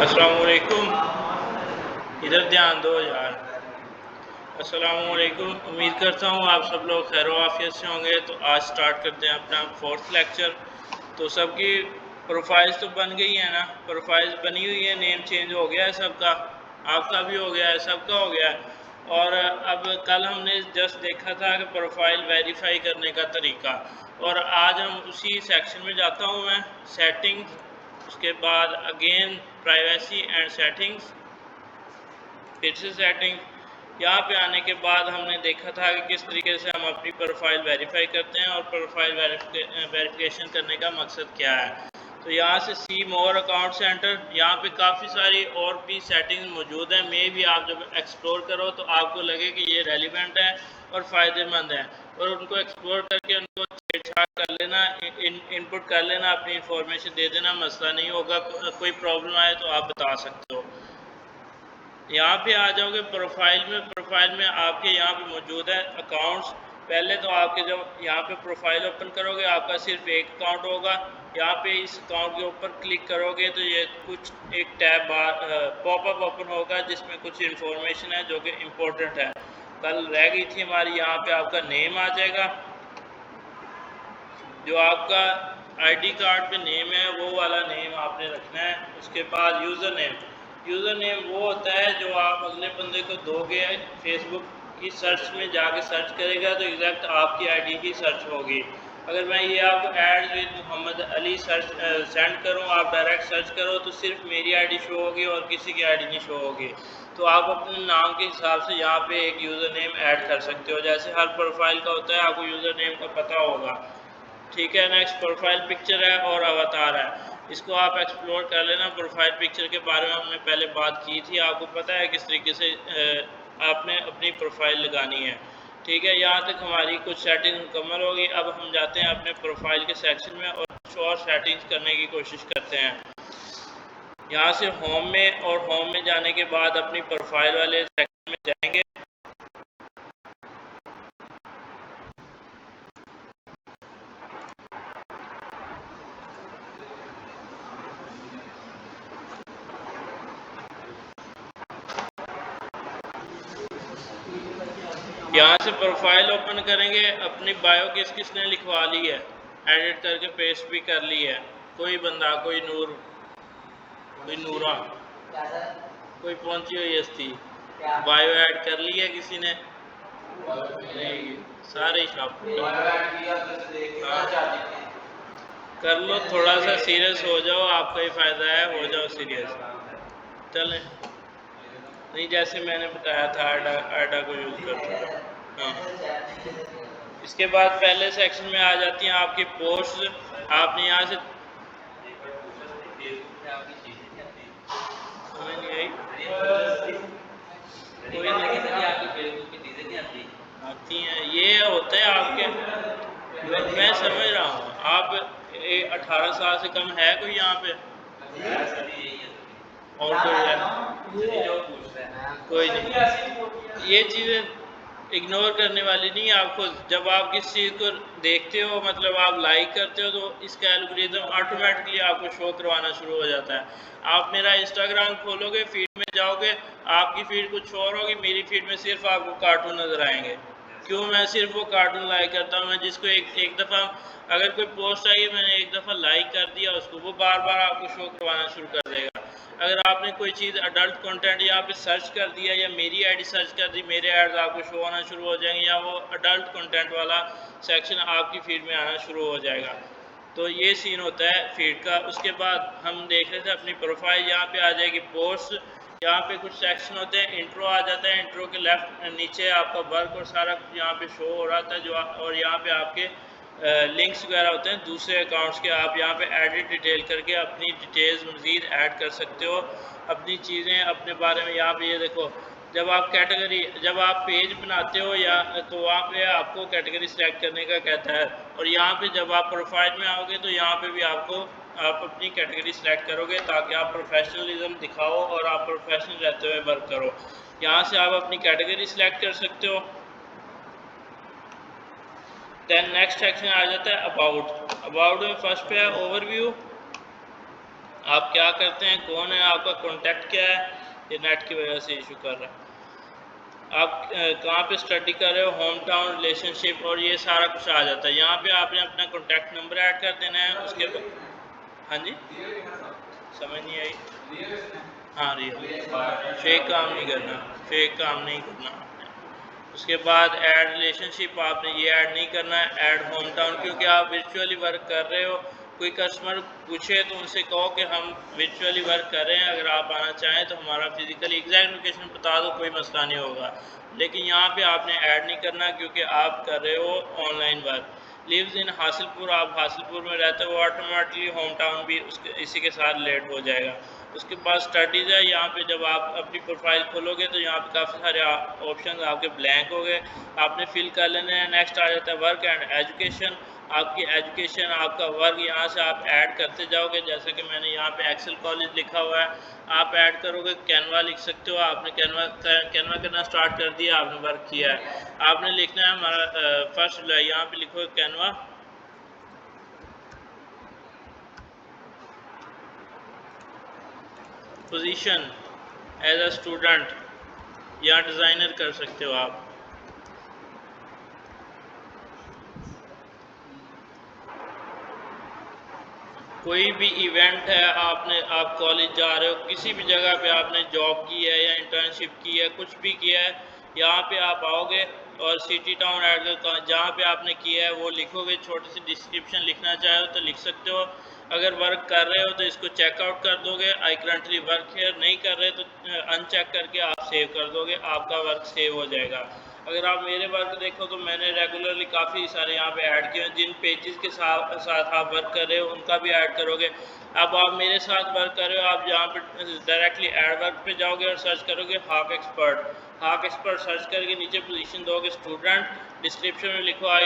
अस्सलामुअलैकुम। इधर ध्यान दो यार। अस्सलामुअलैकुम। उम्मीद करता हूँ आप सब लोग खैर आफियत से होंगे। तो आज स्टार्ट करते हैं अपना 4th लेक्चर। तो सबकी प्रोफाइल्स तो बन गई है ना, प्रोफाइल्स बनी हुई है, नेम चेंज हो गया है सबका, आपका भी हो गया है, सबका हो गया है। और अब कल हमने जस्ट देखा था कि प्रोफाइल वेरीफाई करने का तरीका, और आज हम उसी सेक्शन में जाता हूँ मैं, सेटिंग्स, उसके बाद अगेन प्राइवेसी एंड सेटिंग्स, फिर से सेटिंग। यहाँ पे आने के बाद हमने देखा था कि किस तरीके से हम अपनी प्रोफाइल वेरीफाई करते हैं और प्रोफाइल वेरिफिकेशन करने का मकसद क्या है। तो यहाँ से सी मोर अकाउंट सेंटर, यहाँ पे काफ़ी सारी और भी सेटिंग्स मौजूद हैं। मे भी आप जब एक्सप्लोर करो तो आपको लगे कि ये रेलिवेंट है और फ़ायदेमंद है, और उनको एक्सप्लोर करके उनको छेड़छाड़ कर लेना, इनपुट कर लेना, अपनी इंफॉर्मेशन दे देना, मसला नहीं होगा। कोई प्रॉब्लम आए तो आप बता सकते हो। यहाँ पे आ जाओगे प्रोफाइल में आपके यहाँ पे मौजूद है अकाउंट्स। पहले तो आपके जब यहाँ पे प्रोफाइल ओपन करोगे आपका सिर्फ एक अकाउंट होगा। यहाँ पे इस अकाउंट के ऊपर क्लिक करोगे तो ये कुछ एक टैब पॉपअप ओपन होगा जिसमें कुछ इन्फॉर्मेशन है जो कि इम्पोर्टेंट है। कल रह गई थी हमारी, यहाँ पे आपका नेम आ जाएगा, जो आपका आईडी कार्ड पे नेम है वो वाला नेम आपने रखना है। उसके बाद यूज़र नेम वो होता है जो आप अगले बंदे को दोगे, फेसबुक की सर्च में जाके सर्च करेगा तो एग्जैक्ट आपकी आईडी ही सर्च होगी। अगर मैं ये आपको add with Mohammad Ali send करूँ, आप डायरेक्ट सर्च करो तो सिर्फ मेरी आईडी शो होगी और किसी की आईडी नहीं शो होगी। तो आप अपने नाम के हिसाब से यहाँ पे एक यूज़र नेम ऐड कर सकते हो, जैसे हर प्रोफाइल का होता है, आपको यूज़र नेम का पता होगा। ठीक है। नेक्स्ट प्रोफाइल पिक्चर है और अवतार है, इसको आप एक्सप्लोर कर लेना। प्रोफाइल पिक्चर के बारे में हमने पहले बात की थी, आपको पता है किस तरीके से आपने अपनी प्रोफाइल लगानी है। ठीक है, यहाँ तक हमारी कुछ सेटिंग मुकम्मल होगी। अब हम जाते हैं अपने प्रोफाइल के सेक्शन में और कुछ और सेटिंग्स करने की कोशिश करते हैं। यहाँ से होम में, और होम में जाने के बाद अपनी प्रोफाइल वाले सेक्शन में जाएंगे। यहाँ से प्रोफाइल ओपन करेंगे, अपनी बायो किस किस ने लिखवा ली है, एडिट करके पेस्ट भी कर ली है। कोई बंदा, कोई नूर, कोई नूरा, कोई पहुंची हुई हस्ती, बायो ऐड कर ली है किसी ने? नहीं, सारे शॉप कर लो। थोड़ा सा सीरियस हो जाओ, आपका ही फायदा है, हो जाओ सीरियस। चलें, नहीं जैसे मैंने बताया था आडा को यूज़ करते। हाँ, इसके बाद पहले सेक्शन में आ जाती हैं आपकी पोस्ट। आपने यहाँ से हमें नहीं आई, कोई नहीं आती हैं, ये होता है आपके। मैं समझ रहा हूँ, आप 18 साल से कम है कोई यहाँ पे, और कोई है? कोई नहीं, ये चीज़ें इग्नोर करने वाली नहीं है। आपको जब आप किस चीज़ को देखते हो, मतलब आप लाइक करते हो, तो इसका एल्गोरिदम ऑटोमेटिकली आपको शो करवाना शुरू हो जाता है। आप मेरा इंस्टाग्राम खोलोगे, फीड में जाओगे, आपकी फीड कुछ और होगी, मेरी फीड में सिर्फ आपको कार्टून नज़र आएंगे। क्यों? मैं सिर्फ वो कार्टून लाइक करता हूँ। मैं जिसको एक दफ़ा अगर कोई पोस्ट आई है, मैंने एक दफ़ा लाइक कर दिया उसको, वो बार बार आपको शो करवाना शुरू कर देगा। अगर आपने कोई चीज़ अडल्ट कंटेंट यहाँ पे सर्च कर दिया या मेरी आईडी सर्च कर दी, मेरे एड्स आपको शो होना शुरू हो जाएंगे, या वो अडल्ट कंटेंट वाला सेक्शन आपकी फीड में आना शुरू हो जाएगा। तो ये सीन होता है फीड का। उसके बाद हम देख रहे थे अपनी प्रोफाइल, यहाँ पे आ जाएगी पोस्ट। यहाँ पे कुछ सेक्शन होते हैं, इंट्रो आ जाता है, इंट्रो के लेफ्ट नीचे आपका वर्क और सारा कुछ यहाँ पे शो हो रहा था जो और यहाँ पे आपके लिंक्स वगैरह होते हैं दूसरे अकाउंट्स के। आप यहाँ पे एडिट डिटेल करके अपनी डिटेल्स मज़ीद ऐड कर सकते हो, अपनी चीज़ें अपने बारे में। यहाँ पे ये देखो, जब आप जब आप पेज बनाते हो या तो वहाँ पे आपको कैटेगरी सेलेक्ट करने का कहता है, और यहाँ पे जब आप प्रोफाइल में आओगे तो यहाँ पे भी आप अपनी कैटेगरी सेलेक्ट करोगे ताकि आप प्रोफेशनलिज्म दिखाओ और आप प्रोफेशनल रहते हुए वर्क करो। यहाँ से आप अपनी कैटेगरी सेलेक्ट कर सकते हो। देन नेक्स्ट सेक्शन आ जाता है अबाउट में फर्स्ट पे है ओवरव्यू। आप क्या करते हैं, कौन है, आपका कॉन्टैक्ट क्या है, ये नेट की वजह से इशू कर रहा है। आप कहाँ पे स्टडी कर रहे हो, होम टाउन, रिलेशनशिप, और ये सारा कुछ आ जाता है। यहाँ पे आपने अपना कॉन्टैक्ट नंबर ऐड कर देना है। उसके बाद हाँ जी, समझ नहीं आई। हाँ रियल, फेक काम नहीं करना, फेक काम नहीं करना आपने। उसके बाद ऐड रिलेशनशिप आपने ये ऐड नहीं करना है, ऐड होम टाउन, क्योंकि आप वर्चुअली वर्क कर रहे हो। कोई कस्टमर पूछे तो उनसे कहो कि हम वर्चुअली वर्क कर रहे हैं, अगर आप आना चाहें तो हमारा फिजिकली एग्जैक्ट लोकेशन बता दो, कोई मसला नहीं होगा। लेकिन यहाँ पे आपने ऐड नहीं करना, क्योंकि आप कर रहे हो online work. Lives in Hasilpur, आप हासिलपुर में रहते हो, ऑटोमेटिकली होम टाउन भी उसके इसी के साथ लेट हो जाएगा। उसके बाद स्टडीज़ है, यहाँ पे जब आप अपनी प्रोफाइल खोलोगे तो यहाँ पे काफ़ी सारे ऑप्शन आपके ब्लैंक हो गए, आपने फिल कर लेने हैं। नेक्स्ट आ जाता है वर्क एंड एजुकेशन। आपकी एजुकेशन, आपका वर्क यहाँ से आप ऐड करते जाओगे। जैसे कि मैंने यहाँ पे एक्सेल कॉलेज लिखा हुआ है, आप ऐड करोगे। कैनवा लिख सकते हो, आपने कैनवा करना स्टार्ट कर दिया, आपने वर्क किया है। आपने लिखना है हमारा फर्स्ट जुलाई, यहाँ पे लिखो Canva. Position as a student, या डिज़ाइनर कर सकते हो आप। कोई भी इवेंट है, आप कॉलेज जा रहे हो, किसी भी जगह पे आपने जॉब की है या इंटर्नशिप की है, कुछ भी किया है, यहाँ पे आप आओगे और सिटी टाउन ऐड कर, जहाँ पे आपने किया है वो लिखोगे। छोटी सी डिस्क्रिप्शन लिखना चाहे हो तो लिख सकते हो। अगर वर्क कर रहे हो तो इसको चेकआउट कर दोगे, आई करंटली वर्क हेयर। नहीं कर रहे तो अनचेक करके आप सेव कर दोगे, आपका वर्क सेव हो जाएगा। अगर आप मेरे वर्क देखो तो मैंने रेगुलरली काफ़ी सारे यहाँ पे ऐड किए हैं। जिन पेजेस के साथ आप वर्क कर रहे हो उनका भी ऐड करोगे। अब आप मेरे साथ वर्क कर रहे हो, आप यहाँ पे डायरेक्टली ऐड वर्क पे जाओगे और सर्च करोगे हाक एक्सपर्ट। हाक एक्सपर्ट सर्च करके नीचे पोजीशन दोगे स्टूडेंट, डिस्क्रिप्शन में लिखो I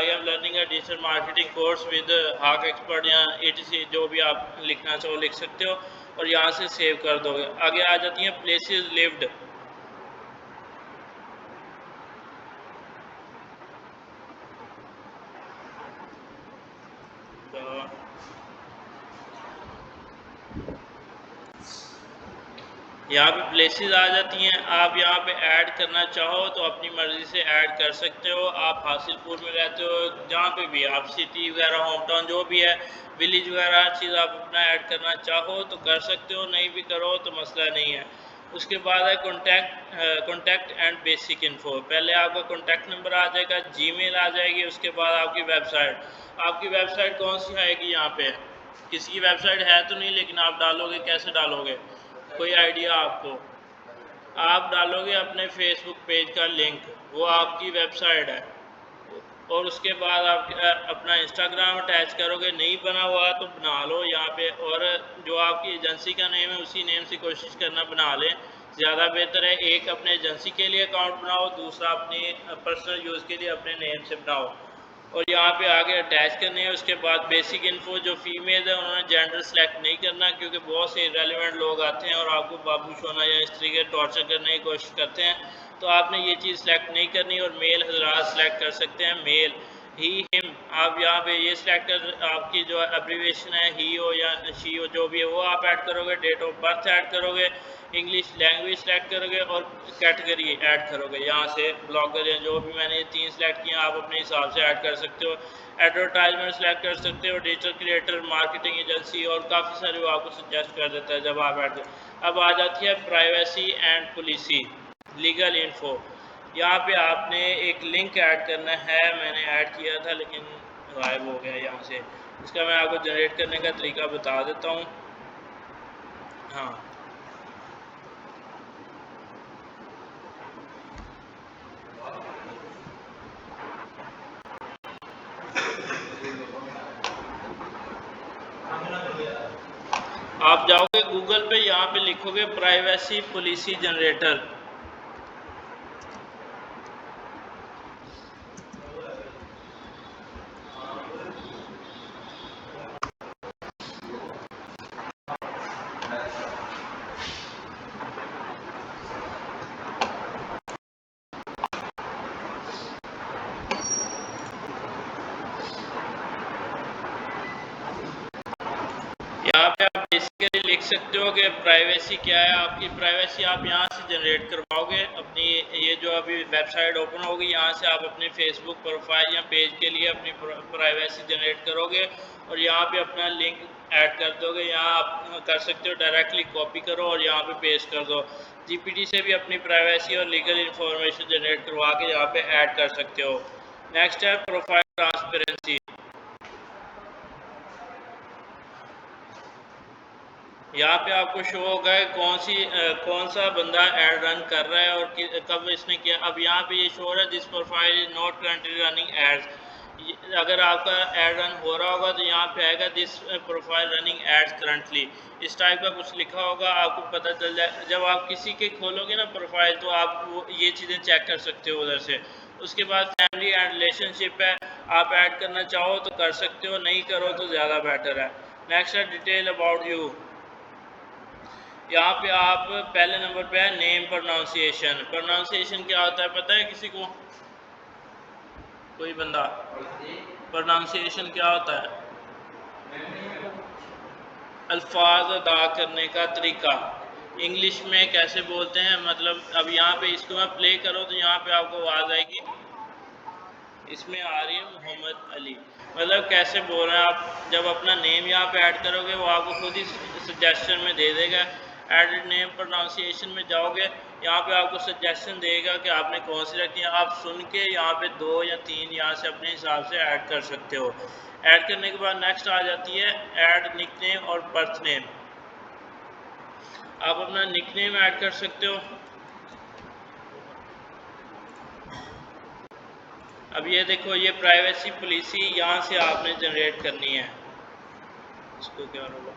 am learning a digital marketing course with हाक एक्सपर्ट, या एटीसी, जो भी आप लिखना चाहो लिख सकते हो, और यहाँ से सेव कर दोगे। आगे आ जाती हैं प्लेसेस लिव्ड। तो यहाँ पे प्लेसेस आ जाती हैं। आप यहाँ पे ऐड करना चाहो तो अपनी मर्ज़ी से ऐड कर सकते हो। आप हासिलपुर में रहते हो, जहाँ पे भी आप सिटी वगैरह, होम टाउन जो भी है, विलेज वगैरह, हर चीज़ आप अपना ऐड करना चाहो तो कर सकते हो, नहीं भी करो तो मसला नहीं है। उसके बाद है कॉन्टैक्ट एंड बेसिक इन्फो। पहले आपका कॉन्टैक्ट नंबर आ जाएगा, जीमेल आ जाएगी, उसके बाद आपकी वेबसाइट। आपकी वेबसाइट कौन सी आएगी यहाँ पे, किसी की वेबसाइट है तो नहीं, लेकिन आप डालोगे, कैसे डालोगे, कोई आइडिया आपको? आप डालोगे अपने फेसबुक पेज का लिंक, वो आपकी वेबसाइट है। और उसके बाद आप अपना इंस्टाग्राम अटैच करोगे। नहीं बना हुआ तो बना लो यहाँ पे, और जो आपकी एजेंसी का नेम है उसी नेम से कोशिश करना बना लें, ज़्यादा बेहतर है। एक अपने एजेंसी के लिए अकाउंट बनाओ, दूसरा अपनी पर्सनल यूज़ के लिए अपने नेम से बनाओ। और यहाँ पे आगे अटैच करने हैं। उसके बाद बेसिक इन्फो, जो फीमेल है उन्होंने जेंडर सेलेक्ट नहीं करना, क्योंकि बहुत से इरेलीवेंट लोग आते हैं और आपको बाबू सोना या इस तरीके टॉर्चर करने की कोशिश करते हैं, तो आपने ये चीज़ सेलेक्ट नहीं करनी। और मेल हजरात सेलेक्ट कर सकते हैं, मेल, ही हिम। आप यहाँ पे ये सिलेक्ट कर, आपकी जो एब्रीवेशन है, ही हो या शी हो, जो भी है वो आप ऐड करोगे। डेट ऑफ बर्थ ऐड करोगे, इंग्लिश लैंग्वेज सेलेक्ट करोगे, और कैटेगरी ऐड करोगे। यहाँ से ब्लॉगर या जो भी मैंने ये 3 सेलेक्ट किए, आप अपने हिसाब से ऐड कर सकते हो। एडवर्टाइजमेंट सेलेक्ट कर सकते हो, डिजिटल क्रिएटर, मार्केटिंग एजेंसी, और काफ़ी सारे वो आपको सजेस्ट कर देता है जब आप ऐड कर। अब आ जाती है privacy and policy, legal info. यहाँ पे आपने एक लिंक ऐड करना है, मैंने ऐड किया था लेकिन गायब हो गया यहाँ से। इसका मैं आपको जनरेट करने का तरीका बता देता हूँ। हाँ, आप जाओगे गूगल पे, यहाँ पे लिखोगे प्राइवेसी पॉलिसी जनरेटर। यहाँ पे आप बेसिक लिख सकते हो कि प्राइवेसी क्या है। आपकी प्राइवेसी आप यहाँ से जनरेट करवाओगे अपनी, ये जो अभी वेबसाइट ओपन होगी यहाँ से आप अपनी फेसबुक प्रोफाइल या पेज के लिए अपनी प्राइवेसी जनरेट करोगे और यहाँ पे अपना लिंक ऐड कर दोगे। यहाँ आप कर सकते हो डायरेक्टली कॉपी करो और यहाँ पे पेस्ट कर दो। जीपीटी से भी अपनी प्राइवेसी और लीगल इंफॉर्मेशन जनरेट करवा के यहाँ पे ऐड कर सकते हो। नेक्स्ट है प्रोफाइल ट्रांसपेरेंसी। यहाँ पे आपको शो होगा कौन सा बंदा एड रन कर रहा है और कब इसने किया। अब यहाँ पे ये शो हो रहा है this profile is not currently running ads. अगर आपका एड रन हो रहा होगा तो यहाँ पे आएगा this profile running ads currently, इस टाइप का कुछ लिखा होगा, आपको पता चल जाए। जब आप किसी के खोलोगे ना प्रोफाइल तो आप ये चीज़ें चेक कर सकते हो उधर से। उसके बाद फैमिली एंड रिलेशनशिप है, आप ऐड करना चाहो तो कर सकते हो, नहीं करो तो ज़्यादा बेटर है। नेक्स्ट है डिटेल अबाउट यू। यहाँ पे आप पहले नंबर पे है नेम प्रोनाउंसिएशन। प्रोनाउंसिएशन क्या होता है पता है किसी को? कोई बंदा? प्रोनाउंसिएशन क्या होता है? अल्फाज अदा करने का तरीका। इंग्लिश में कैसे बोलते हैं, मतलब अब यहाँ पे इसको मैं प्ले करो तो यहाँ पे आपको आवाज़ आएगी, इसमें आ रही है मोहम्मद अली। मतलब कैसे बोल रहे हैं आप। जब अपना नेम यहाँ पे ऐड करोगे वो आपको खुद ही सजेशन में दे देगा। एडिट नेम प्रोनाउंसिएशन में जाओगे, यहाँ पे आपको सजेशन देगा कि आपने कौन सी रखनी है। आप सुन के यहाँ पे 2 या 3 यहाँ से अपने हिसाब से ऐड कर सकते हो। ऐड करने के बाद नेक्स्ट आ जाती है ऐड निकनेम और बर्थ नेम। आप अपना निकनेम ऐड कर सकते हो। अब ये देखो, ये प्राइवेसी पॉलिसी यहाँ से आपने जनरेट करनी है। इसको क्या होगा,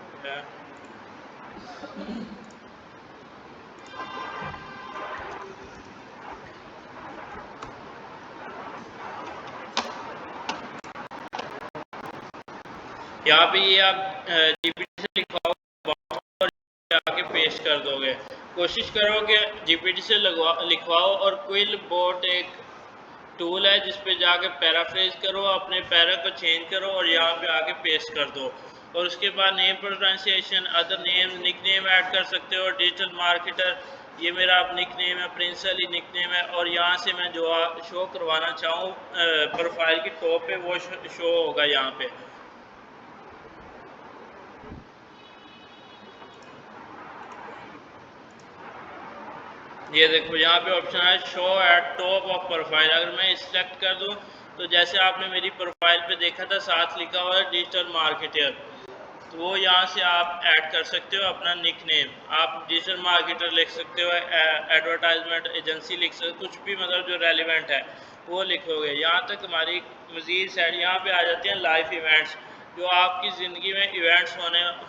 यहाँ पे ये आप जीपीटी से लिखवाओ और आके पेस्ट कर दोगे। कोशिश करो कि जीपीटी से लिखवाओ। और क्विल बोट एक टूल है जिस पे जाके पैराफ्रेज करो, अपने पैरा को चेंज करो और यहाँ पे आके पेस्ट कर दो। और उसके बाद name pronunciation, other name, nickname add कर सकते हो। डिजिटल मार्केटर, ये मेरा अब निक नेम है, प्रिंस अली निक नेम है। और यहाँ से मैं जो शो करवाना चाहूँ प्रोफाइल की टॉप पे वो शो होगा यहाँ पे। ये देखो यहाँ पे ऑप्शन है show at top of profile. अगर मैं सिलेक्ट कर दूँ तो जैसे आपने मेरी प्रोफाइल पे देखा था साथ लिखा हुआ है डिजिटल मार्केटर, तो वो यहाँ से आप ऐड कर सकते हो अपना निक नेम। आप डिजिटल मार्केटर लिख सकते हो, एडवर्टाइजमेंट एजेंसी लिख सकते हो, कुछ भी मतलब जो रेलिवेंट है वो लिखोगे। यहाँ तक हमारी मज़ीद साइड यहाँ पे आ जाती हैं लाइव इवेंट्स। जो आपकी ज़िंदगी में इवेंट्स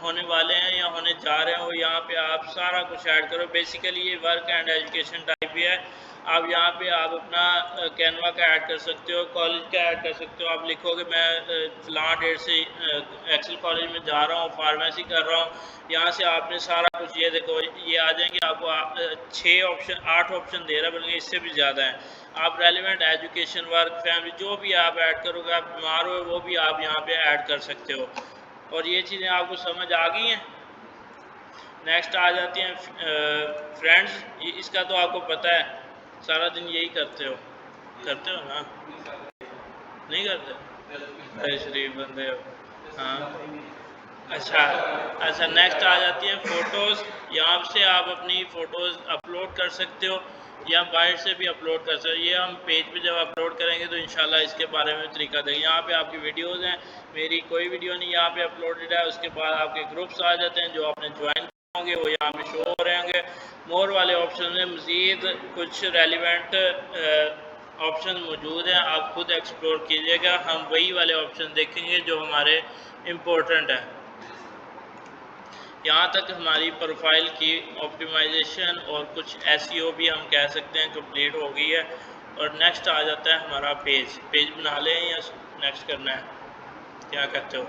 होने वाले हैं या होने जा रहे हैं वो यहाँ पे आप सारा कुछ ऐड करो। बेसिकली ये वर्क एंड एजुकेशन टाइप ही है। आप यहाँ पे आप अपना कैनवा का ऐड कर सकते हो, कॉलेज का ऐड कर सकते हो। आप लिखोगे मैं फ़लाँ डेट से एक्सेल कॉलेज में जा रहा हूँ, फार्मेसी कर रहा हूँ। यहाँ से आपने सारा कुछ, ये देखो ये आ जाएंगे आपको 6 ऑप्शन 8 ऑप्शन दे रहा है, बल्कि इससे भी ज़्यादा है। आप रेलिवेंट एजुकेशन, वर्क, फैमिली जो भी आप ऐड करोगे, आप बीमार हो वो भी आप यहाँ पे ऐड कर सकते हो। और ये चीज़ें आपको समझ आ गई हैं। नेक्स्ट आ जाती हैं फ्रेंड्स। इसका तो आपको पता है, सारा दिन यही करते हो ना? नहीं करते? अरे शरीफ बंदे हो। हाँ, अच्छा नेक्स्ट आ जाती है फ़ोटोज़। यहाँ से आप अपनी फ़ोटोज़ अपलोड कर सकते हो या बाहर से भी अपलोड कर सकते हो। ये हम पेज पे जब अपलोड करेंगे तो इंशाल्लाह इसके बारे में तरीका देंगे। यहाँ पे आपकी वीडियोज़ हैं, मेरी कोई वीडियो नहीं यहाँ पे अपलोडेड है। उसके बाद आपके ग्रुप्स आ जाते हैं जो आपने ज्वाइन होंगे वो यहाँ पे शो हो रहे होंगे। मोर वाले ऑप्शन में मज़ीद कुछ रेलिवेंट ऑप्शन मौजूद हैं, आप खुद एक्सप्लोर कीजिएगा। हम वही वाले ऑप्शन देखेंगे जो हमारे इम्पोर्टेंट है। यहाँ तक हमारी प्रोफाइल की ऑप्टिमाइजेशन और कुछ एसईओ भी हम कह सकते हैं कंप्लीट हो गई है। और नेक्स्ट आ जाता है हमारा पेज बना लें या नेक्स्ट करना है, क्या कहते हो?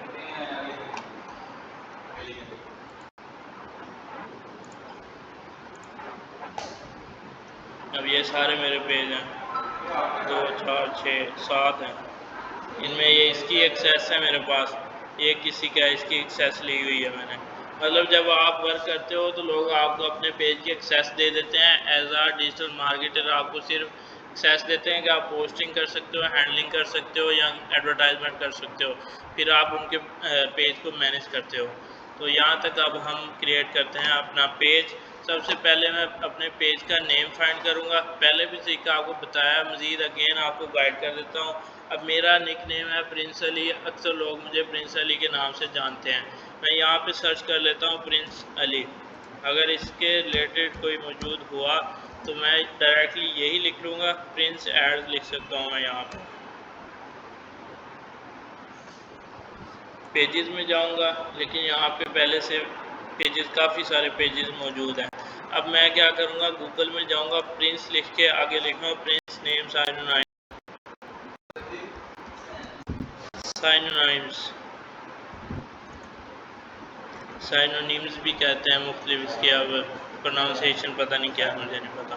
अब ये सारे मेरे पेज हैं, 2 4 6 7 हैं। इनमें ये इसकी एक्सेस है मेरे पास, ये किसी का इसकी एक्सेस ली हुई है मैंने। मतलब जब आप वर्क करते हो तो लोग आपको अपने पेज की एक्सेस दे देते हैं। एज आ डिजिटल मार्केटर आपको सिर्फ एक्सेस देते हैं कि आप पोस्टिंग कर सकते हो, हैंडलिंग कर सकते हो या एडवर्टाइजमेंट कर सकते हो, फिर आप उनके पेज को मैनेज करते हो। तो यहाँ तक अब हम क्रिएट करते हैं अपना पेज। सबसे पहले मैं अपने पेज का नेम फाइंड करूँगा। पहले भी तरीका आपको बताया, मज़ीद अगेन आपको गाइड कर देता हूँ। अब मेरा निक नेम है प्रिंस अली, अक्सर लोग मुझे प्रिंस अली के नाम से जानते हैं। मैं यहाँ पे सर्च कर लेता हूँ प्रिंस अली। अगर इसके रिलेटेड कोई मौजूद हुआ तो मैं डायरेक्टली यही लिख लूँगा, प्रिंस एड लिख सकता हूँ मैं यहाँ पे। पेजेस में जाऊँगा, लेकिन यहाँ पे पहले से पेजेस, काफ़ी सारे पेजेस मौजूद हैं। अब मैं क्या करूँगा, गूगल में जाऊँगा, प्रिंस लिख के आगे लिखूँगा प्रिंस नेम साइनोनिम्स भी कहते हैं मुख्तलिफ, इसकी अब प्रोनाउंसिएशन पता नहीं क्या, मुझे नहीं पता।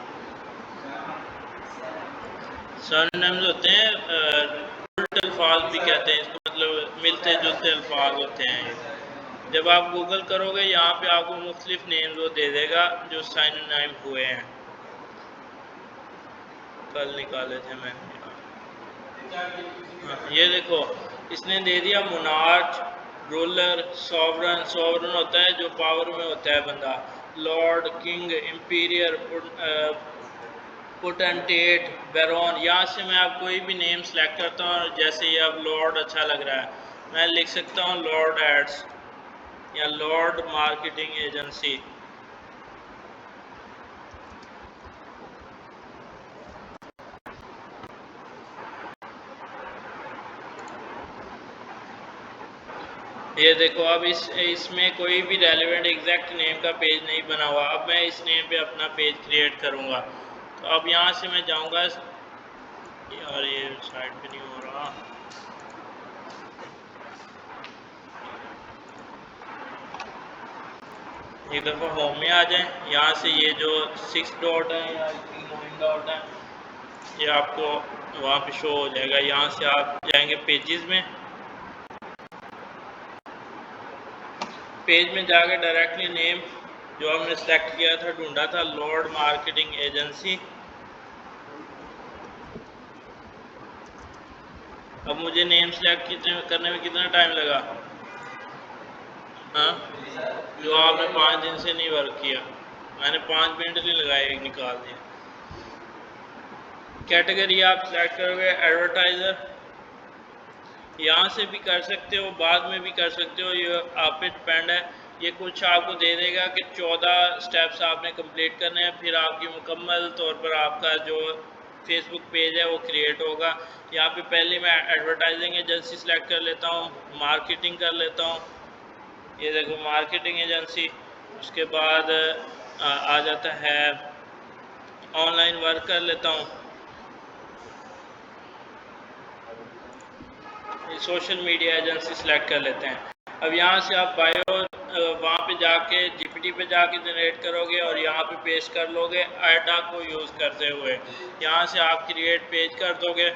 साइनोनिम्स होते हैं, उल्टे अल्फाज भी कहते हैं इसको, मतलब मिलते जुलते अल्फाज होते हैं ये। जब आप गूगल करोगे यहाँ पे आपको मुख्तलिफ नेम्स वो दे देगा जो साइनोनिम हुए हैं। कल निकाले थे मैंने। हाँ, ये देखो इसने दे दिया मोनार्च, रूलर, सॉवरन। सॉवरन होता है जो पावर में होता है बंदा। Lord, king, emperor, potentate, baron. यहाँ से मैं आप कोई भी नेम सेलेक्ट करता हूँ। जैसे ये अब लॉर्ड अच्छा लग रहा है, मैं लिख सकता हूँ लॉर्ड एड्स या लॉर्ड मार्केटिंग एजेंसी। ये देखो अब इसमें कोई भी रेलिवेंट एग्जैक्ट नेम का पेज नहीं बना हुआ। अब मैं इस नेम पे अपना पेज क्रिएट करूँगा। तो अब यहाँ से मैं जाऊँगा, यार ये साइड पे नहीं हो रहा। एक दफ़ा होम में आ जाएं, यहाँ से ये जो 6 डॉट है या 9 डॉट है, ये आपको वहाँ पे शो हो जाएगा। यहाँ से आप जाएंगे पेजेस में, पेज में जाके डायरेक्टली नेम जो हमने सेलेक्ट किया था, ढूंढा था, लॉर्ड मार्केटिंग एजेंसी। अब मुझे नेम सेलेक्ट करने में कितना टाइम लगा? हाँ, जो आपने 5 दिन से नहीं वर्क किया, मैंने 5 मिनट नहीं लगाए, निकाल दिया। कैटेगरी आप सेलेक्ट करोगे एडवर्टाइज़र, यहाँ से भी कर सकते हो, बाद में भी कर सकते हो, ये आप पे डिपेंड है। ये कुछ आपको दे देगा कि 14 स्टेप्स आपने कंप्लीट करने हैं, फिर आपकी मुकम्मल तौर पर आपका जो फेसबुक पेज है वो क्रिएट होगा। यहाँ पे पहले मैं एडवर्टाइजिंग एजेंसी सेलेक्ट कर लेता हूँ, मार्केटिंग कर लेता हूँ। ये देखो मार्केटिंग एजेंसी। उसके बाद आ जाता है ऑनलाइन वर्क कर लेता हूँ, सोशल मीडिया एजेंसी सेलेक्ट कर लेते हैं। अब यहाँ से आप बायो वहाँ पे जाके जीपीटी पे जाके जनरेट करोगे और यहाँ पे पेस्ट कर लोगे आइडा को यूज़ करते हुए। यहाँ से आप क्रिएट पेज कर दोगे।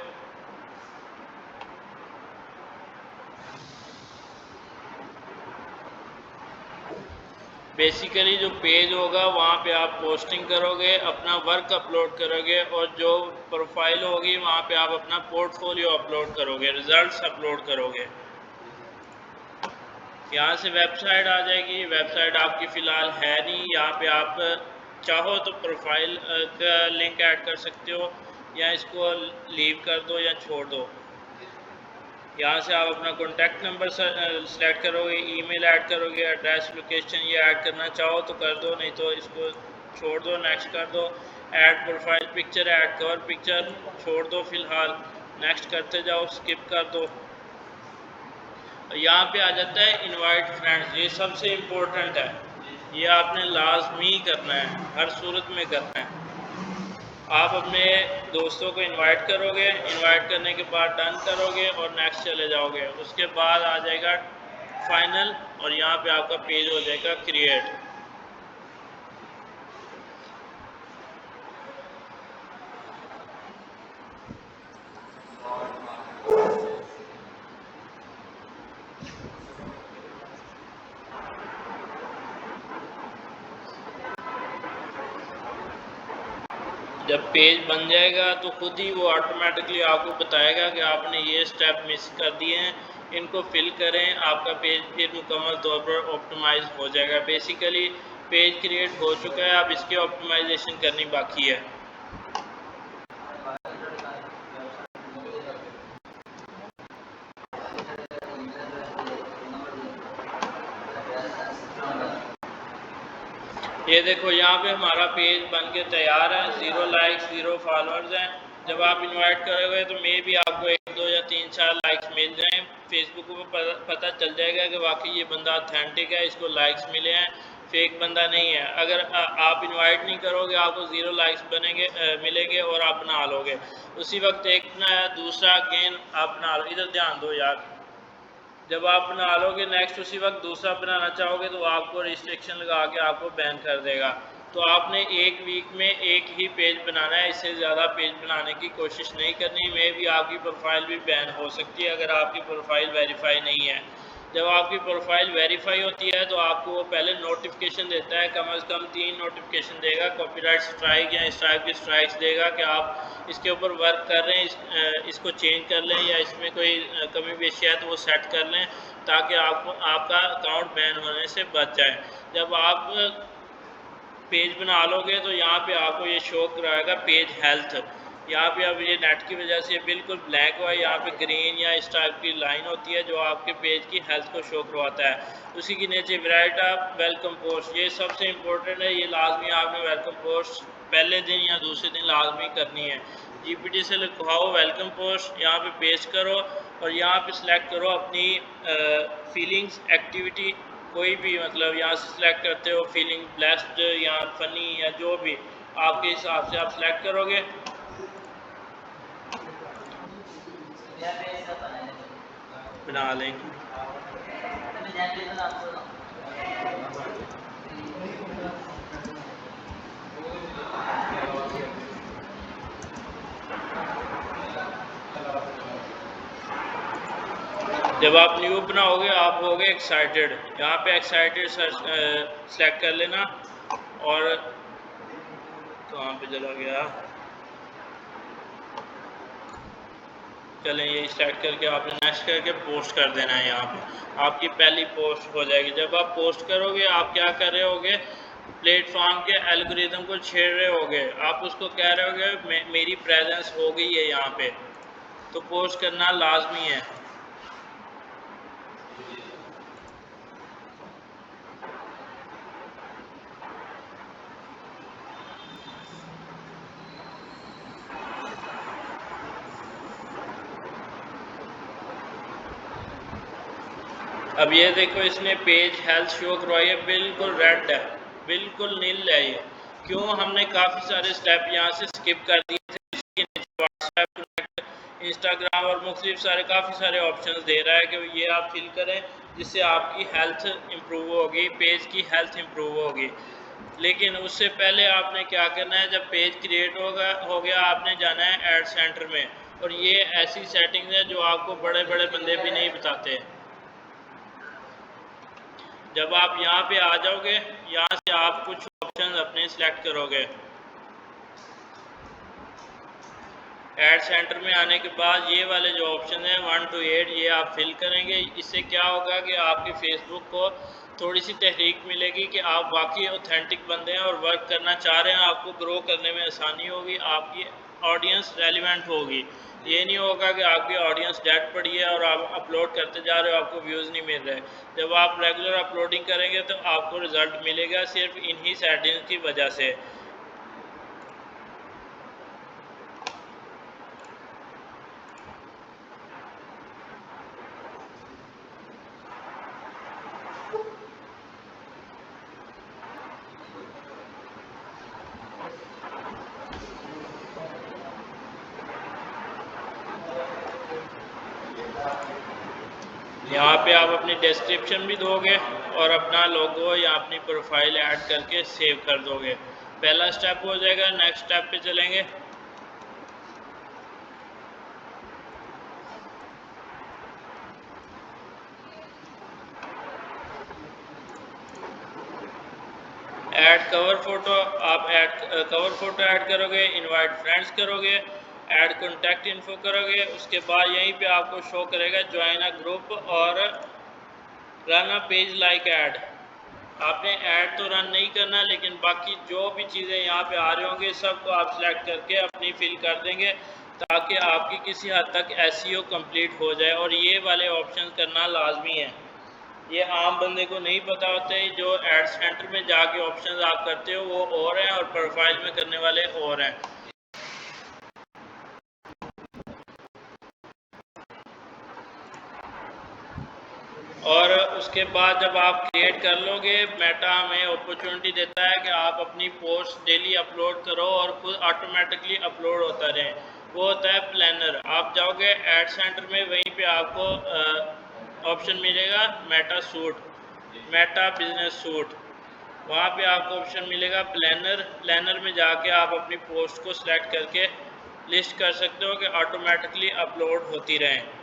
बेसिकली जो पेज होगा वहाँ पे आप पोस्टिंग करोगे, अपना वर्क अपलोड करोगे, और जो प्रोफाइल होगी वहाँ पे आप अपना पोर्टफोलियो अपलोड करोगे, रिजल्ट्स अपलोड करोगे। यहाँ से वेबसाइट आ जाएगी। वेबसाइट आपकी फ़िलहाल है नहीं, यहाँ पे आप चाहो तो प्रोफाइल का लिंक ऐड कर सकते हो या इसको लीव कर दो या छोड़ दो। यहाँ से आप अपना कॉन्टैक्ट नंबर सेलेक्ट करोगे, ईमेल ऐड करोगे, एड्रेस, लोकेशन ये ऐड करना चाहो तो कर दो, नहीं तो इसको छोड़ दो, नेक्स्ट कर दो। Add profile picture, add cover picture छोड़ दो फ़िलहाल, नेक्स्ट करते जाओ, स्किप कर दो। यहाँ पे आ जाता है इनवाइट फ्रेंड्स, ये सबसे इम्पोर्टेंट है, ये आपने लाजमी करना है, हर सूरत में करना है। आप अपने दोस्तों को इनवाइट करोगे, इनवाइट करने के बाद डन करोगे और नेक्स्ट चले जाओगे। उसके बाद आ जाएगा फाइनल और यहाँ पे आपका पेज हो जाएगा क्रिएट। जब पेज बन जाएगा तो खुद ही वो ऑटोमेटिकली आपको बताएगा कि आपने ये स्टेप मिस कर दिए हैं, इनको फिल करें, आपका पेज फिर मुकम्मल तौर पर ऑप्टिमाइज हो जाएगा। बेसिकली पेज क्रिएट हो चुका है, अब इसकी ऑप्टिमाइजेशन करनी बाकी है। ये देखो यहाँ पे हमारा पेज बन के तैयार है, 0 लाइक्स 0 फॉलोअर्स हैं। जब आप इनवाइट करोगे तो मे भी आपको 1 2 या 3 4 लाइक्स मिल जाएं। फेसबुक को पता चल जाएगा कि वाकई ये बंदा ऑथेंटिक है, इसको लाइक्स मिले हैं, फेक बंदा नहीं है। अगर आप इनवाइट नहीं करोगे आपको 0 लाइक्स मिलेंगे और आप बना लोगे, उसी वक्त एक दूसरा गेन आप बना लो। इधर ध्यान दो यार, जब आप बना लोगे नेक्स्ट उसी वक्त दूसरा बनाना चाहोगे तो आपको रिस्ट्रिक्शन लगा के आपको बैन कर देगा। तो आपने एक वीक में एक ही पेज बनाना है, इससे ज़्यादा पेज बनाने की कोशिश नहीं करनी। में भी आपकी प्रोफाइल भी बैन हो सकती है अगर आपकी प्रोफाइल वेरीफाई नहीं है। जब आपकी प्रोफाइल वेरीफाई होती है तो आपको वो पहले नोटिफिकेशन देता है, कम से कम 3 नोटिफिकेशन देगा, कॉपीराइट स्ट्राइक या इस टाइप की स्ट्राइक्स देगा कि आप इसके ऊपर वर्क कर रहे हैं, इसको चेंज कर लें या इसमें कोई कमी पेशी है तो वो सेट कर लें, ताकि आपका अकाउंट बैन होने से बच जाए। जब आप पेज बना लोगे तो यहाँ पे आपको ये शो कराएगा पेज हेल्थ। यहाँ पे अब ये नेट की वजह से बिल्कुल ब्लैक हुआ है, यहाँ पे ग्रीन या इस टाइप की लाइन होती है जो आपके पेज की हेल्थ को शो करवाता है। उसी के नीचे राइट आप वेलकम पोस्ट, ये सबसे इम्पोर्टेंट है, ये लाजमी आपने वेलकम पोस्ट पहले दिन या दूसरे दिन लाजमी करनी है। जीपीटी से लिखवाओ वेलकम पोस्ट, यहाँ पे पेस्ट करो और यहाँ पे सिलेक्ट करो अपनी फीलिंग्स एक्टिविटी, कोई भी मतलब यहाँ से सिलेक्ट करते हो, फीलिंग ब्लेस्ड या फनी या जो भी आपके हिसाब से आप सिलेक्ट करोगे। बना लेंगे। जब आप न्यू बनाओगे आप होगे एक्साइटेड, यहाँ पे एक्साइटेड सेलेक्ट कर लेना और कहाँ पे चला गया, चलें ये सेलेक्ट करके आपने नेक्स्ट करके पोस्ट कर देना है। यहाँ पे आपकी पहली पोस्ट हो जाएगी। जब आप पोस्ट करोगे आप क्या कर रहे होगे, प्लेटफॉर्म के एल्गोरिदम को छेड़ रहे होगे, आप उसको कह रहे होगे मेरी प्रेजेंस हो गई है यहाँ पे, तो पोस्ट करना लाजमी है। अब ये देखो इसने पेज हेल्थ शो करवाई है, बिल्कुल रेड है, बिल्कुल नील है ये। क्यों, हमने काफ़ी सारे स्टेप यहाँ से स्किप कर दिए थे। व्हाट्सएप, इंस्टाग्राम और मुख्तलिफ सारे काफ़ी सारे ऑप्शंस दे रहा है कि ये आप फिल करें जिससे आपकी हेल्थ इम्प्रूव होगी, पेज की हेल्थ इम्प्रूव होगी। लेकिन उससे पहले आपने क्या करना है, जब पेज क्रिएट हो गया आपने जाना है ऐड सेंटर में, और ये ऐसी सेटिंग्स है जो आपको बड़े बड़े बंदे भी नहीं बताते। जब आप यहाँ पे आ जाओगे, यहाँ से आप कुछ ऑप्शन अपने सिलेक्ट करोगे। ऐड सेंटर में आने के बाद ये वाले जो ऑप्शन है 1 to 8 ये आप फिल करेंगे। इससे क्या होगा कि आपके फेसबुक को थोड़ी सी तहरीक मिलेगी कि आप वाकई ऑथेंटिक बंदे हैं और वर्क करना चाह रहे हैं, आपको ग्रो करने में आसानी होगी, आपकी ऑडियंस रेलिवेंट होगी। ये नहीं होगा कि आपकी ऑडियंस डेड पड़ी है और आप अपलोड करते जा रहे हो, आपको व्यूज़ नहीं मिल रहे। जब आप रेगुलर अपलोडिंग करेंगे तो आपको रिज़ल्ट मिलेगा सिर्फ इन्हीं सेटिंग्स की वजह से। यहाँ पे आप अपनी डिस्क्रिप्शन भी दोगे और अपना लोगो या अपनी प्रोफाइल ऐड करके सेव कर दोगे। पहला स्टेप हो जाएगा। नेक्स्ट स्टेप पे चलेंगे। ऐड कवर फ़ोटो, आप कवर फ़ोटो ऐड करोगे, इनवाइट फ्रेंड्स करोगे, ऐड कॉन्टैक्ट इन्फो करोगे। उसके बाद यहीं पे आपको शो करेगा ज्वाइन अ ग्रुप और run a page like add. आपने ऐड तो रन नहीं करना, लेकिन बाकी जो भी चीज़ें यहाँ पे आ रहे होंगे सबको आप सिलेक्ट करके अपनी फिल कर देंगे, ताकि आपकी किसी हद तक एसईओ कंप्लीट हो जाए। और ये वाले ऑप्शन करना लाजमी है, ये आम बंदे को नहीं पता होते। जो एड सेंटर में जाके ऑप्शंस आप करते हो वो और हैं, और प्रोफाइल में करने वाले और हैं। और उसके बाद जब आप क्रिएट कर लोगे, मेटा हमें अपॉर्चुनिटी देता है कि आप अपनी पोस्ट डेली अपलोड करो और खुद ऑटोमेटिकली अपलोड होता रहे। वो होता है प्लानर। आप जाओगे एड सेंटर में, वहीं पे आपको ऑप्शन मिलेगा Meta suit, Meta business suit. वहाँ पे आपको ऑप्शन मिलेगा प्लानर। प्लानर में जाके आप अपनी पोस्ट को सिलेक्ट करके लिस्ट कर सकते हो कि ऑटोमेटिकली अपलोड होती रहें।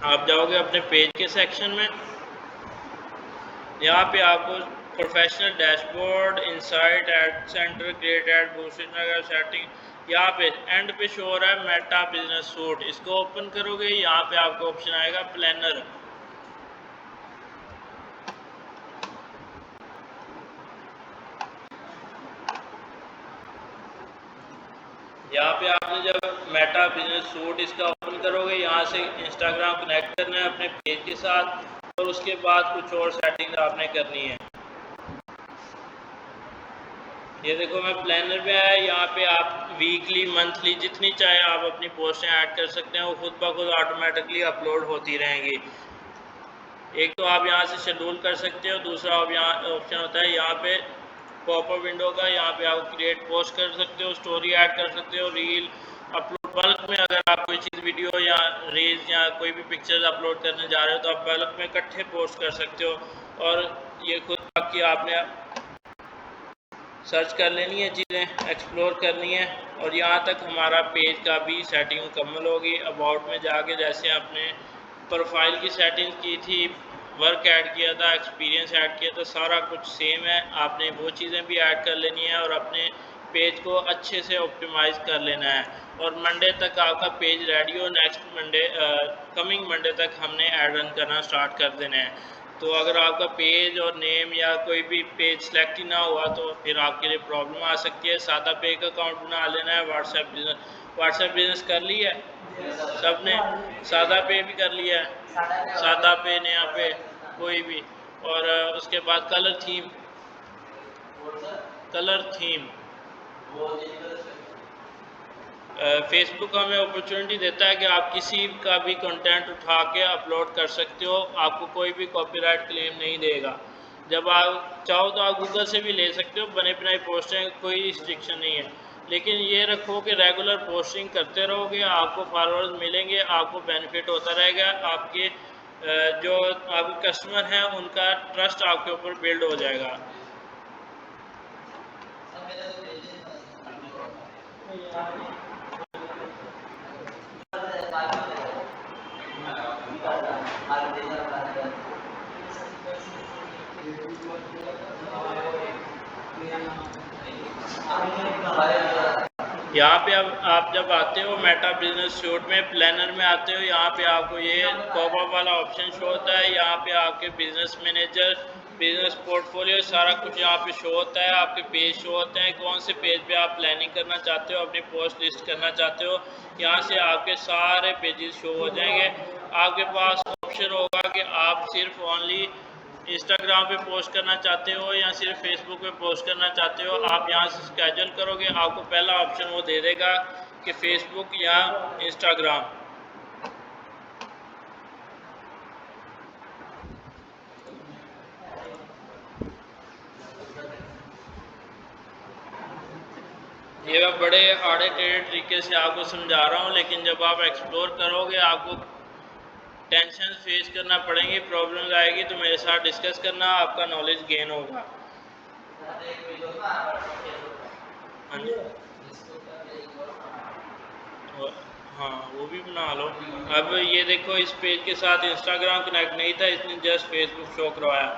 आप जाओगे अपने पेज के सेक्शन में, यहाँ पे आपको professional dashboard, insight, ad centre, create ad, boosting setting, यहाँ पे एंड पे शो हो रहा है मेटा बिजनेस सूट। इसको ओपन करोगे, यहाँ पे आपको ऑप्शन आएगा प्लानर। यहाँ पे आपने जब मेटा बिजनेस सूट इसका ओपन करोगे, यहाँ से इंस्टाग्राम कनेक्ट करना है अपने पेज के साथ, और उसके बाद कुछ और सेटिंग आपने करनी है। ये देखो मैं प्लानर में आया, यहाँ पे आप वीकली, मंथली, जितनी चाहे आप अपनी पोस्टें ऐड कर सकते हैं, वो खुद ब खुद ऑटोमेटिकली अपलोड होती रहेंगी। एक तो आप यहाँ से शेड्यूल कर सकते हो, दूसरा आप यहाँ ऑप्शन होता है यहाँ पे पॉपअप विंडो का, यहाँ पे आप क्रिएट पोस्ट कर सकते हो, स्टोरी ऐड कर सकते हो, रील अपलोड। बल्क में अगर आप कोई चीज़ वीडियो या रील्स या कोई भी पिक्चर्स अपलोड करने जा रहे हो, तो आप बल्क में इकट्ठे पोस्ट कर सकते हो। और ये खुद बाकी आपने सर्च कर लेनी है, चीज़ें एक्सप्लोर करनी है। और यहाँ तक हमारा पेज का भी सेटिंग मुकम्मल होगी। अबाउट में जाके जैसे आपने प्रोफाइल की सेटिंग की थी, वर्क ऐड किया था, एक्सपीरियंस ऐड किया था, सारा कुछ सेम है। आपने वो चीज़ें भी ऐड कर लेनी है और अपने पेज को अच्छे से ऑप्टिमाइज़ कर लेना है। और मंडे तक आपका पेज रेडी हो, नेक्स्ट मंडे, कमिंग मंडे तक हमने ऐड रन करना स्टार्ट कर देना है। तो अगर आपका पेज और नेम या कोई भी पेज सेलेक्ट ही ना हुआ, तो फिर आपके लिए प्रॉब्लम आ सकती है। सादा पे का अकाउंट बना लेना है। व्हाट्सएप बिजनेस कर लिया है सब ने, सादा पे भी कर लिया है, सादा पे, नया पे, कोई भी। और उसके बाद कलर थीम फेसबुक हमें अपॉर्चुनिटी देता है कि आप किसी का भी कंटेंट उठा के अपलोड कर सकते हो, आपको कोई भी कॉपीराइट क्लेम नहीं देगा। जब आप चाहो तो आप गूगल से भी ले सकते हो, बने बनाई पोस्टें, कोई रिस्ट्रिक्शन नहीं है। लेकिन ये रखो कि रेगुलर पोस्टिंग करते रहोगे, आपको फॉलोअर्स मिलेंगे, आपको बेनिफिट होता रहेगा, आपके जो आपके कस्टमर हैं उनका ट्रस्ट आपके ऊपर बिल्ड हो जाएगा। यहाँ पे अब आप जब आते हो मेटा बिजनेस सूट में, प्लानर में आते हो, यहाँ पे आपको ये पॉपअप वाला ऑप्शन शो होता है। यहाँ पे आपके बिजनेस मैनेजर, बिजनेस पोर्टफोलियो, सारा कुछ यहाँ पे शो होता है। आपके पेज शो होते हैं, कौन से पेज पे आप प्लानिंग करना चाहते हो, अपनी पोस्ट लिस्ट करना चाहते हो। यहाँ से आपके सारे पेजेस शो हो जाएंगे। आपके पास ऑप्शन होगा कि आप सिर्फ ओनली इंस्टाग्राम पे पोस्ट करना चाहते हो या सिर्फ फेसबुक पे पोस्ट करना चाहते हो। आप यहाँ से स्केड्यूल करोगे, आपको पहला ऑप्शन वो दे देगा कि फेसबुक या इंस्टाग्राम। ये मैं बड़े आड़े टेढ़े तरीके से आपको समझा रहा हूँ, लेकिन जब आप एक्सप्लोर करोगे आपको टेंशन फेस करना पड़ेंगी, प्रॉब्लम्स आएगी, तो मेरे साथ डिस्कस करना, आपका नॉलेज गेन होगा। हाँ जी। हाँ वो भी बना लो। अब ये देखो इस पेज के साथ इंस्टाग्राम कनेक्ट नहीं था, इसने जस्ट फेसबुक शो करवाया।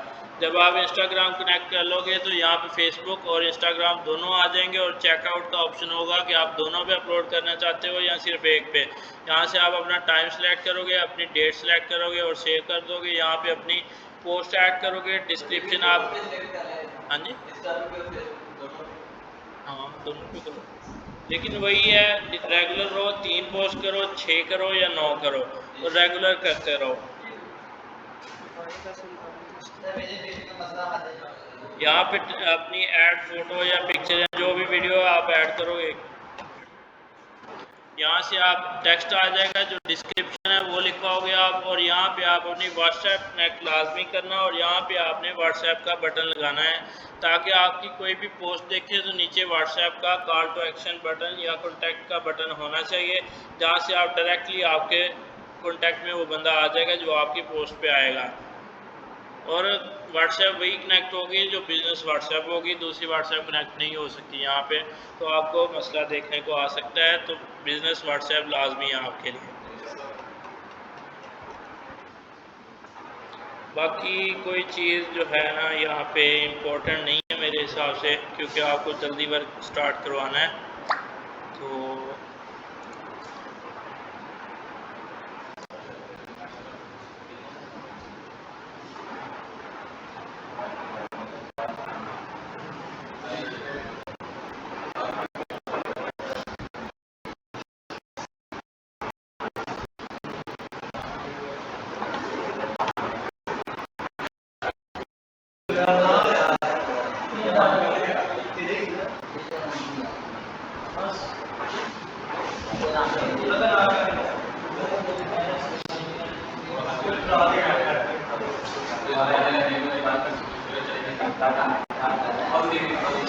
जब आप इंस्टाग्राम कनेक्ट कर लोगे तो यहाँ पे फेसबुक और इंस्टाग्राम दोनों आ जाएंगे और चेकआउट का ऑप्शन होगा कि आप दोनों पे अपलोड करना चाहते हो या सिर्फ एक पे। यहाँ से आप अपना टाइम सेलेक्ट करोगे, अपनी डेट सेलेक्ट करोगे और सेव कर दोगे। यहाँ पे अपनी पोस्ट ऐड करोगे, डिस्क्रिप्शन आप। हाँ जी, हाँ दोनों पे करो, लेकिन वही है रेगुलर रहो, 3 पोस्ट करो, 6 करो या 9 करो, तो रेगुलर करते रहो। यहाँ पे अपनी ऐड फोटो या पिक्चर या जो भी वीडियो आप ऐड करोगे, यहाँ से आप टेक्स्ट आ जाएगा, जो डिस्क्रिप्शन है वो लिखवाओगे आप, और यहाँ पे आप अपनी व्हाट्सएप कनेक्ट लाजमी करना, और यहाँ पे आपने व्हाट्सएप का बटन लगाना है ताकि आपकी कोई भी पोस्ट देखे तो नीचे व्हाट्सएप का कॉल टू एक्शन बटन या कॉन्टैक्ट का बटन होना चाहिए, जहाँ से आप डायरेक्टली आपके कॉन्टैक्ट में वो बंदा आ जाएगा जो आपकी पोस्ट पे आएगा। और व्हाट्सएप वही कनेक्ट होगी जो बिज़नेस व्हाट्सएप होगी, दूसरी व्हाट्सएप कनेक्ट नहीं हो सकती यहाँ पे, तो आपको मसला देखने को आ सकता है। तो बिज़नेस व्हाट्सएप लाजमी है आपके लिए। बाकी कोई चीज़ जो है ना यहाँ पे इम्पोर्टेंट नहीं है मेरे हिसाब से, क्योंकि आपको जल्दी वर्क स्टार्ट करवाना है।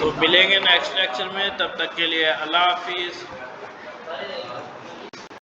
तो मिलेंगे नेक्स्ट लेक्चर में, तब तक के लिए अल्लाह हाफिज़।